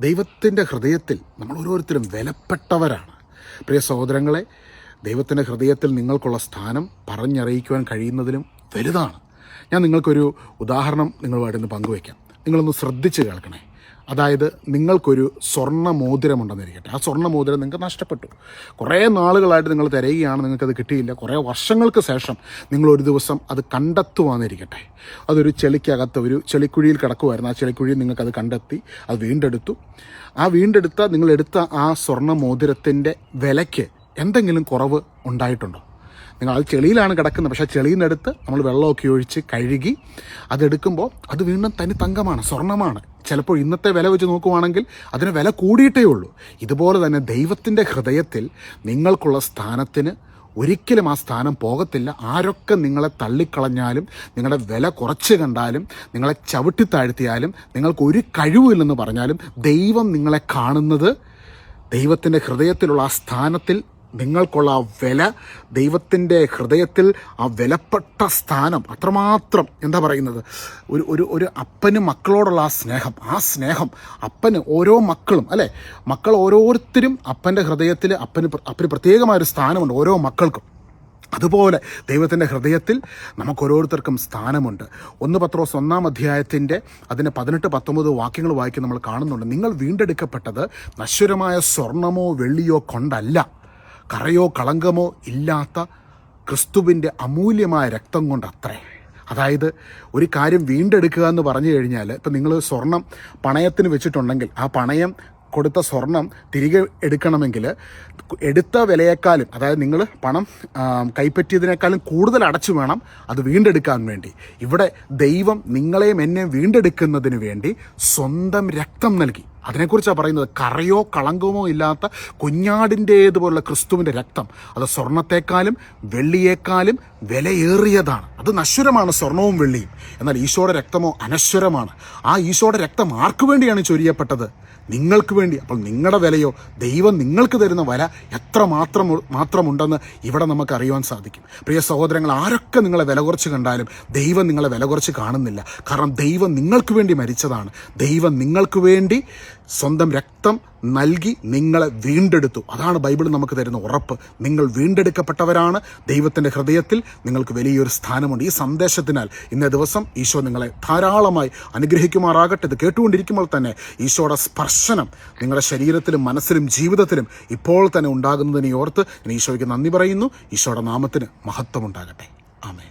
ദൈവത്തിൻ്റെ ഹൃദയത്തിൽ നമ്മൾ ഓരോരുത്തരും വിലപ്പെട്ടവരാണ്. പ്രിയ സഹോദരങ്ങളെ, ദൈവത്തിൻ്റെ ഹൃദയത്തിൽ നിങ്ങൾക്കുള്ള സ്ഥാനം പറഞ്ഞറിയിക്കുവാൻ കഴിയുന്നതിലും വലുതാണ്. ഞാൻ നിങ്ങൾക്കൊരു ഉദാഹരണം നിങ്ങളുമായിട്ടൊന്ന് പങ്കുവയ്ക്കാം. നിങ്ങളൊന്ന് ശ്രദ്ധിച്ച് കേൾക്കണേ. അതായത്, നിങ്ങൾക്കൊരു സ്വർണ്ണ മോതിരമുണ്ടെന്നിരിക്കട്ടെ. ആ സ്വർണ്ണ മോതിരം നിങ്ങൾക്ക് നഷ്ടപ്പെട്ടു. കുറേ നാളുകളായിട്ട് നിങ്ങൾ തിരയുകയാണ്, നിങ്ങൾക്കത് കിട്ടിയില്ല. കുറേ വർഷങ്ങൾക്ക് ശേഷം നിങ്ങളൊരു ദിവസം അത് കണ്ടെത്തുവാന്നിരിക്കട്ടെ. അതൊരു ചെളിക്കകത്ത് ഒരു ചെളിക്കുഴിയിൽ കിടക്കുമായിരുന്നു. ആ ചെളിക്കുഴിയിൽ നിങ്ങൾക്കത് കണ്ടെത്തി, അത് വീണ്ടെടുത്തു. ആ നിങ്ങളെടുത്ത ആ സ്വർണ്ണ മോതിരത്തിൻ്റെ വിലയ്ക്ക് എന്തെങ്കിലും കുറവ് ഉണ്ടായിട്ടുണ്ടോ? നിങ്ങൾ അത് ചെളിയിലാണ് കിടക്കുന്നത്, പക്ഷേ ചെളിയിൽ നിന്നെടുത്ത് നമ്മൾ വെള്ളമൊക്കെ ഒഴിച്ച് കഴുകി അതെടുക്കുമ്പോൾ അത് വീണ്ടും തനി തങ്കമാണ്, സ്വർണ്ണമാണ്. ചിലപ്പോൾ ഇന്നത്തെ വില വെച്ച് നോക്കുവാണെങ്കിൽ അതിന് വില കൂടിയിട്ടേ ഉള്ളൂ. ഇതുപോലെ തന്നെ ദൈവത്തിൻ്റെ ഹൃദയത്തിൽ നിങ്ങൾക്കുള്ള സ്ഥാനത്തിന് ഒരിക്കലും ആ സ്ഥാനം പോകത്തില്ല. ആരൊക്കെ നിങ്ങളെ തള്ളിക്കളഞ്ഞാലും, നിങ്ങളുടെ വില കുറച്ച് കണ്ടാലും, നിങ്ങളെ ചവിട്ടിത്താഴ്ത്തിയാലും, നിങ്ങൾക്കൊരു കഴിവില്ലെന്ന് പറഞ്ഞാലും, ദൈവം നിങ്ങളെ കാണുന്നത് ദൈവത്തിൻ്റെ ഹൃദയത്തിലുള്ള ആ സ്ഥാനത്തിൽ നിങ്ങൾക്കുള്ള ആ വില, ദൈവത്തിൻ്റെ ഹൃദയത്തിൽ ആ വിലപ്പെട്ട സ്ഥാനം അത്രമാത്രം എന്താ പറയുന്നത്, ഒരു അപ്പന് മക്കളോടുള്ള ആ സ്നേഹം അപ്പന് ഓരോ മക്കളും അല്ലേ, മക്കൾ ഓരോരുത്തരും അപ്പൻ്റെ ഹൃദയത്തിൽ അപ്പന് പ്രത്യേകമായൊരു സ്ഥാനമുണ്ട് ഓരോ മക്കൾക്കും. അതുപോലെ ദൈവത്തിൻ്റെ ഹൃദയത്തിൽ നമുക്ക് ഓരോരുത്തർക്കും സ്ഥാനമുണ്ട്. 1 പത്രോസ് 1-ാം അധ്യായത്തിൻ്റെ അതിന് 18-19 വാക്യങ്ങൾ വായിക്കും നമ്മൾ കാണുന്നുണ്ട്. നിങ്ങൾ വീണ്ടെടുക്കപ്പെട്ടത് നശ്വരമായ സ്വർണമോ വെള്ളിയോ കൊണ്ടല്ല, കറയോ കളങ്കമോ ഇല്ലാത്ത ക്രിസ്തുവിൻ്റെ അമൂല്യമായ രക്തം കൊണ്ടത്രേ. അതായത്, ഒരു കാര്യം വീണ്ടെടുക്കുക എന്ന് പറഞ്ഞു കഴിഞ്ഞാൽ, ഇപ്പം നിങ്ങൾ സ്വർണം പണയത്തിന് വെച്ചിട്ടുണ്ടെങ്കിൽ ആ പണയം കൊടുത്ത സ്വർണം തിരികെ എടുക്കണമെങ്കിൽ എടുത്ത വിലയേക്കാളും, അതായത് നിങ്ങൾ പണം കൈപ്പറ്റിയതിനേക്കാളും കൂടുതൽ അടച്ചു വേണം അത് വീണ്ടെടുക്കാൻ വേണ്ടി. ഇവിടെ ദൈവം നിങ്ങളെയും എന്നെയും വീണ്ടെടുക്കുന്നതിന് വേണ്ടി സ്വന്തം രക്തം നൽകി. അതിനെക്കുറിച്ചാണ് പറയുന്നത്. കറയോ കളങ്കമോ ഇല്ലാത്ത കുഞ്ഞാടിൻ്റേതുപോലുള്ള ക്രിസ്തുവിൻ്റെ രക്തം, അത് സ്വർണത്തെക്കാളും വെള്ളിയേക്കാളും വിലയേറിയതാണ്. അത് നശ്വരമാണ് സ്വർണവും വെള്ളിയും. എന്നാൽ ഈശോയുടെ രക്തമോ അനശ്വരമാണ്. ആ ഈശോയുടെ രക്തം ആർക്കു വേണ്ടിയാണ് ചൊരിയപ്പെട്ടത്? നിങ്ങൾക്ക് വേണ്ടി. അപ്പോൾ നിങ്ങളുടെ വിലയോ, ദൈവം നിങ്ങൾക്ക് തരുന്ന വില എത്ര മാത്രമുണ്ടെന്ന് ഇവിടെ നമുക്ക് അറിയുവാൻ സാധിക്കും. പ്രിയ സഹോദരങ്ങൾ, ആരൊക്കെ നിങ്ങളെ വില കുറച്ച് കണ്ടാലും ദൈവം നിങ്ങളെ വില കുറച്ച് കാണുന്നില്ല. കാരണം ദൈവം നിങ്ങൾക്ക് വേണ്ടി മരിച്ചതാണ്. ദൈവം നിങ്ങൾക്ക് വേണ്ടി സ്വന്തം രക്തം നൽകി നിങ്ങളെ വീണ്ടെടുത്തു. അതാണ് ബൈബിൾ നമുക്ക് തരുന്ന ഉറപ്പ്. നിങ്ങൾ വീണ്ടെടുക്കപ്പെട്ടവരാണ്. ദൈവത്തിൻ്റെ ഹൃദയത്തിൽ നിങ്ങൾക്ക് വലിയൊരു സ്ഥാനമുണ്ട്. ഈ സന്ദേശത്തിനാൽ ഇന്നേ ദിവസം ഈശോ നിങ്ങളെ ധാരാളമായി അനുഗ്രഹിക്കുമാറാകട്ടെ. ഇത് കേട്ടുകൊണ്ടിരിക്കുമ്പോൾ തന്നെ ഈശോയുടെ സ്പർശനം നിങ്ങളുടെ ശരീരത്തിലും മനസ്സിലും ജീവിതത്തിലും ഇപ്പോൾ തന്നെ ഉണ്ടാകുന്നതിനെ ഓർത്ത് ഞാൻ ഈശോയ്ക്ക് നന്ദി പറയുന്നു. ഈശോയുടെ നാമത്തിന് മഹത്വം ഉണ്ടാകട്ടെ. ആമേൻ.